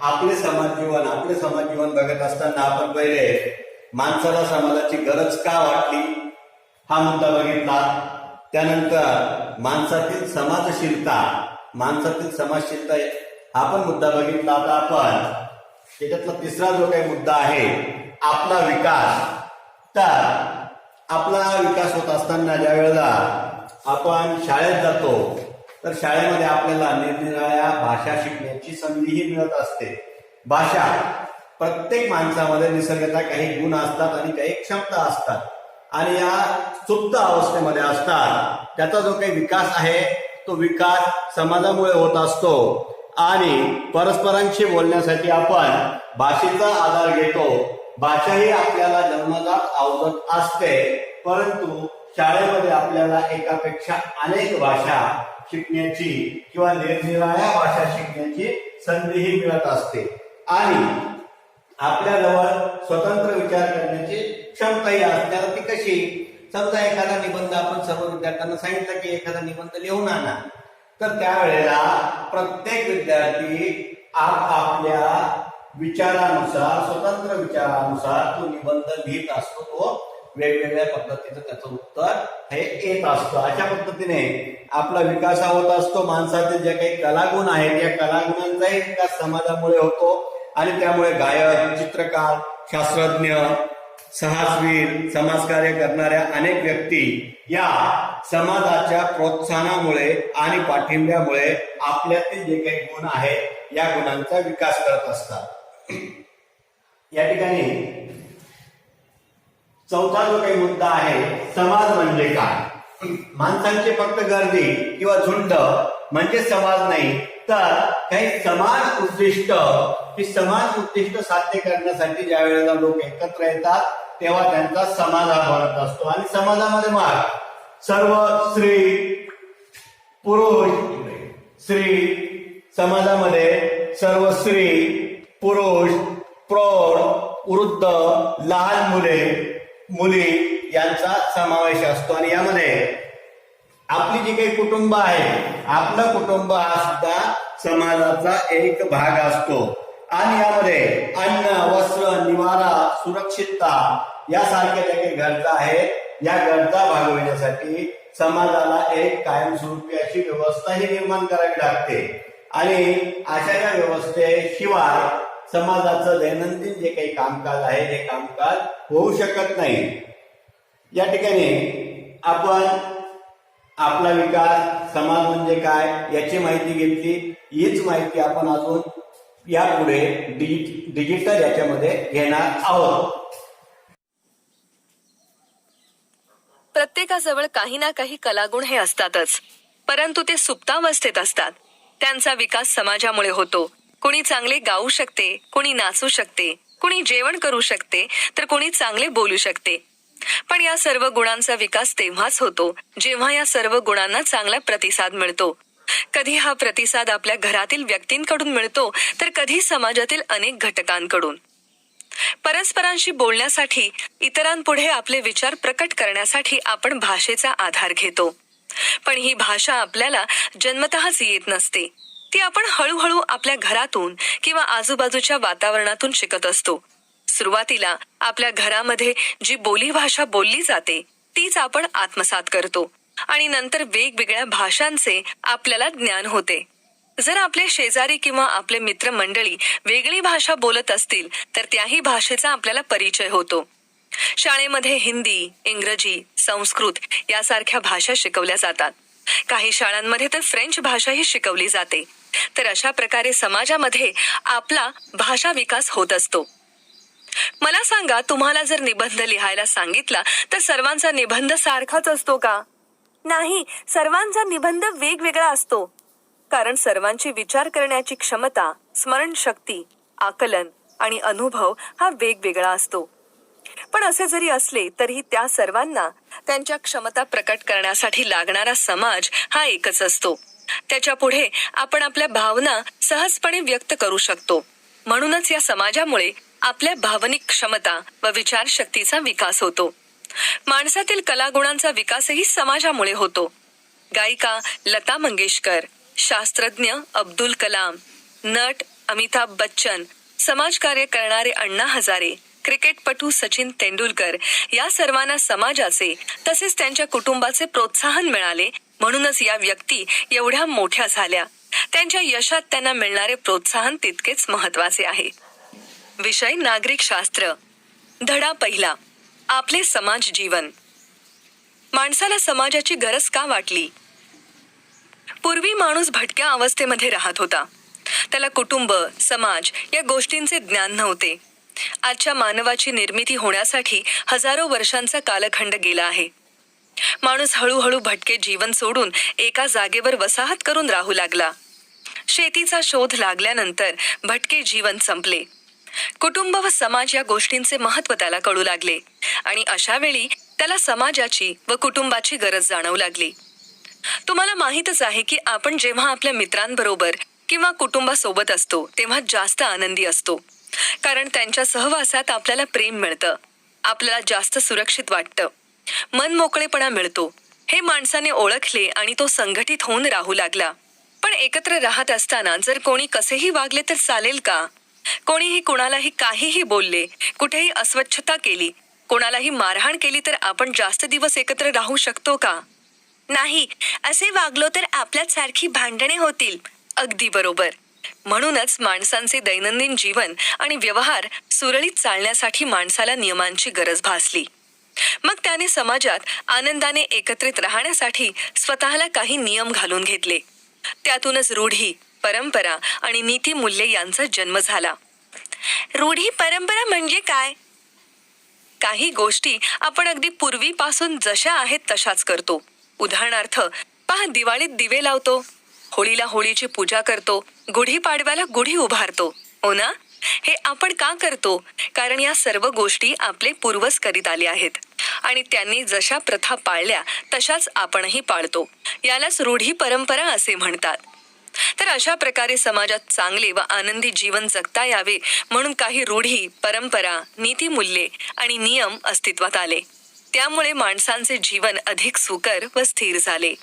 आपले समाज जीवन बघत असताना आपण पहिले माणसाला समाजाची गरज का वाटली हा मुद्दा बघितला. त्यानंतर माणसातील समाजशीलता हा पण मुद्दा बघितला. आता आपण त्याच्यातला तिसरा जो काही मुद्दा आहे आपला विकास. तर आपला विकास होत असताना ज्या वेळेला आपण शाळेत जातो तर शाळेमध्ये आपल्याला निरनिराळ्या भाषा शिकण्याची संधीही मिळत असते. भाषा प्रत्येक माणसामध्ये निसर्गाचा काही गुण असतात आणि काही क्षमता असतात आणि या सुप्त अवस्थेमध्ये असतात. त्याचा जो काही विकास आहे तो विकास समाजामुळे होत असतो आणि परस्परांशी बोलण्यासाठी आपण भाषेचा आधार घेतो. भाषा ही आपल्याला जन्मजात अवगत असते, परंतु शाळेमध्ये आपल्याला एकापेक्षा अनेक भाषा शिकण्याची किंवा निरनिराळ्या भाषा शिकण्याची संधीही मिळत असते आणि आपल्याजवळ स्वतंत्र विचार करण्याची क्षमताही असते. ती कशी? समजा एखादा निबंध आपण सर्व विद्यार्थ्यांना सांगितलं की एखादा निबंध लिहून आणा, तर त्यावेळेला प्रत्येक विद्यार्थी आपल्या विचारानुसार स्वतंत्र विचारानुसार तो निबंध लिहित असतो. तो वेगवेगळ्या पद्धतीचं त्याचं उत्तर हे येत असतं. अशा पद्धतीने आपला विकास होत असतो. माणसातील जे काही कलागुण आहेत या कलागुणांचाही विकास समाजामुळे होतो आणि त्यामुळे गायक, चित्रकार, शास्त्रज्ञ, साहसवीर, समाजकार्य करणाऱ्या अनेक व्यक्ती या समाजाच्या प्रोत्साहनामुळे आणि पाठिंब्यामुळे आपल्यातील जे काही गुण आहेत या गुणांचा विकास करत असतात. या ठिकाणी चौथा जो काही मुद्दा आहे समाज म्हणजे काय. माणसांची फक्त गर्दी किंवा झुंड म्हणजे समाज नाही, तर काही समाज उद्दिष्ट साध्य करण्यासाठी ज्या वेळेला लोक एकत्र येतात तेव्हा त्यांचा समाज हा बनत असतो. आणि समाजामध्ये मग सर्व समाजामध्ये सर्व स्त्री, पुरुष, प्रौढ, वृद्ध, लहान मुली यांचा समावेश असतो. आणि यामध्ये आपली जी काही कुटुंब आहे, आपलं कुटुंब हा सुद्धा समाजाचा एक भाग असतो. आणि यामध्ये अन्न, वस्त्र, निवारा, सुरक्षितता यासारख्या ज्या काही गरजा आहेत या गरजा भागविण्यासाठी समाजाला एक कायमस्वरूपी अशी व्यवस्थाही निर्माण करावी लागते. आणि अशा या व्यवस्थेशिवाय समाजाचं दैनंदिन जे काही कामकाज आहे हे कामकाज होऊ शकत नाही. या ठिकाणी आपण आपला विकास, समाज म्हणजे काय याची माहिती घेतली. हीच माहिती आपण अजून यापुढे डिजिटल याच्यामध्ये घेणार आहोत. प्रत्येकाजवळ काही ना काही कलागुण हे असतातच, परंतु ते सुप्तावस्थेत असतात. त्यांचा विकास समाजामुळे होतो. कोणी चांगले गाऊ शकते, कोणी नाचू शकते, कोणी जेवण करू शकते, तर कोणी चांगले बोलू शकते. पण या सर्व गुणांचा विकास तेव्हाच होतो जेव्हा या सर्व गुणांना चांगला प्रतिसाद मिळतो. कधी हा प्रतिसाद आपल्या घरातील व्यक्तींकडून मिळतो, तर कधी समाजातील अनेक घटकांकडून. परस्परांशी बोलण्यासाठी, इतरांपुढे आपले विचार प्रकट करण्यासाठी आपण भाषेचा आधार घेतो. पण ही भाषा आपल्याला जन्मतःच येत नसते. ती आपण हळूहळू आपल्या घरातून किंवा आजूबाजूच्या वातावरणातून शिकत असतो. सुरुवातीला आपल्या घरामध्ये जी बोलीभाषा बोलली जाते तीच आपण आत्मसात करतो आणि नंतर वेगवेगळ्या भाषांचे आपल्याला ज्ञान होते. जर आपले शेजारी किंवा आपले मित्रमंडळी वेगळी भाषा बोलत असतील तर त्याही भाषेचा आपल्याला परिचय होतो. शाळेमध्ये हिंदी, इंग्रजी, संस्कृत यासारख्या भाषा शिकवल्या जातात. काही शाळांमध्ये तर फ्रेंच भाषाही शिकवली जाते. तर अशा प्रकारे समाजामध्ये आपला भाषा विकास होत असतो. मला सांगा, तुम्हाला जर निबंध लिहायला सांगितला तर सर्वांचा निबंध सारखाच असतो का? नाही, सर्वांचा निबंध वेगवेगळा असतो. कारण सर्वांची विचार करण्याची क्षमता, स्मरणशक्ती, आकलन आणि अनुभव हा वेगवेगळा असतो. पण असे जरी असले तरीही त्या सर्वांना त्यांच्या क्षमता प्रकट करण्यासाठी लागणारा समाज हा एकच असतो. त्याच्या पुढे आपण आपल्या भावना सहजपणे व्यक्त करू शकतो. म्हणूनच या समाजामुळे आपल्या भावनिक क्षमता व विचारशक्तीचा विकास होतो. माणसातील कलागुणांचा विकासही समाजामुळे होतो. गायिका लता मंगेशकर, शास्त्रज्ञ अब्दुल कलाम, नट अमिताभ बच्चन, समाजकार्य करणारे अण्णा हजारे, क्रिकेटपटू सचिन तेंडुलकर या सर्वांना समाजाचे तसेच त्यांच्या कुटुंबाचे प्रोत्साहन मिळाले, म्हणूनच या व्यक्ती एवढ्या मोठ्या झाल्या. त्यांच्या यशात त्यांना मिळणारे प्रोत्साहन तितकेच महत्वाचे आहे. विषय नागरिक शास्त्र. धडा पहिला. आपले समाज जीवन. माणसाला समाजाची गरज का वाटली? पूर्वी माणूस भटक्या अवस्थेमध्ये राहत होता. त्याला कुटुंब, समाज या गोष्टींचे ज्ञान नव्हते. आजच्या मानवाची निर्मिती होण्यासाठी हजारो वर्षांचा कालखंड गेला आहे. माणूस हळूहळू भटके जीवन सोडून एका जागेवर वसाहत करून राहू लागला. शेतीचा शोध लागल्यानंतर भटके जीवन संपले. कुटुंब व समाज या गोष्टींचे महत्त्व त्याला कळू लागले आणि अशा वेळी त्याला समाजाची व कुटुंबाची गरज जाणवू लागली. तुम्हाला माहीतच आहे की आपण जेव्हा आपल्या मित्रांबरोबर किंवा कुटुंबासोबत असतो तेव्हा जास्त आनंदी असतो, कारण त्यांच्या सहवासात आपल्याला प्रेम मिळतं, आपल्याला जास्त सुरक्षित वाटतं, मन मोकळेपणा मिळतो. हे माणसाने ओळखले आणि तो संघटित होऊन राहू लागला. पण एकत्र राहत असताना जर कोणी कसेही वागले तर चालेल का? कोणीही कुणालाही काहीही बोलले, कुठेही अस्वच्छता केली, कोणालाही मारहाण केली तर आपण जास्त दिवस एकत्र राहू शकतो का? नाही. असे वागलो तर आपल्यात सारखी भांडणे होतील. अगदी बरोबर. म्हणूनच माणसांचे दैनंदिन जीवन आणि व्यवहार सुरळीत चालण्यासाठी माणसाला नियमांची गरज भासली. मग त्याने समाजात आनंदाने एकत्रित राहण्यासाठी स्वतःला काही नियम घालून घेतले. त्यातूनच रूढी, परंपरा आणि नीतिमूल्ये यांचा जन्म झाला. रूढी परंपरा म्हणजे काय? काही गोष्टी आपण अगदी पूर्वीपासून जशा आहेत तशाच करतो. उदाहरणार्थ, पहा, दिवाळीत दिवे लावतो, होळीला होळीची पूजा करतो, गुढीपाडव्याला गुढी उभारतो, हो ना? हे आपण का करतो? कारण या सर्व गोष्टी आपले पूर्वज करीत आले आहेत आणि त्यांनी जशा प्रथा पाळल्या तशाच आपणही पाळतो. यालाच रूढी परंपरा असे म्हणतात. तर अशा प्रकारे समाजात चांगले व आनंदी जीवन जगता यावे म्हणून काही रूढी, परंपरा, नीतिमूल्ये आणि नियम अस्तित्वात आले. त्यामुळे माणसांचे जीवन अधिक सुकर व स्थिर झाले.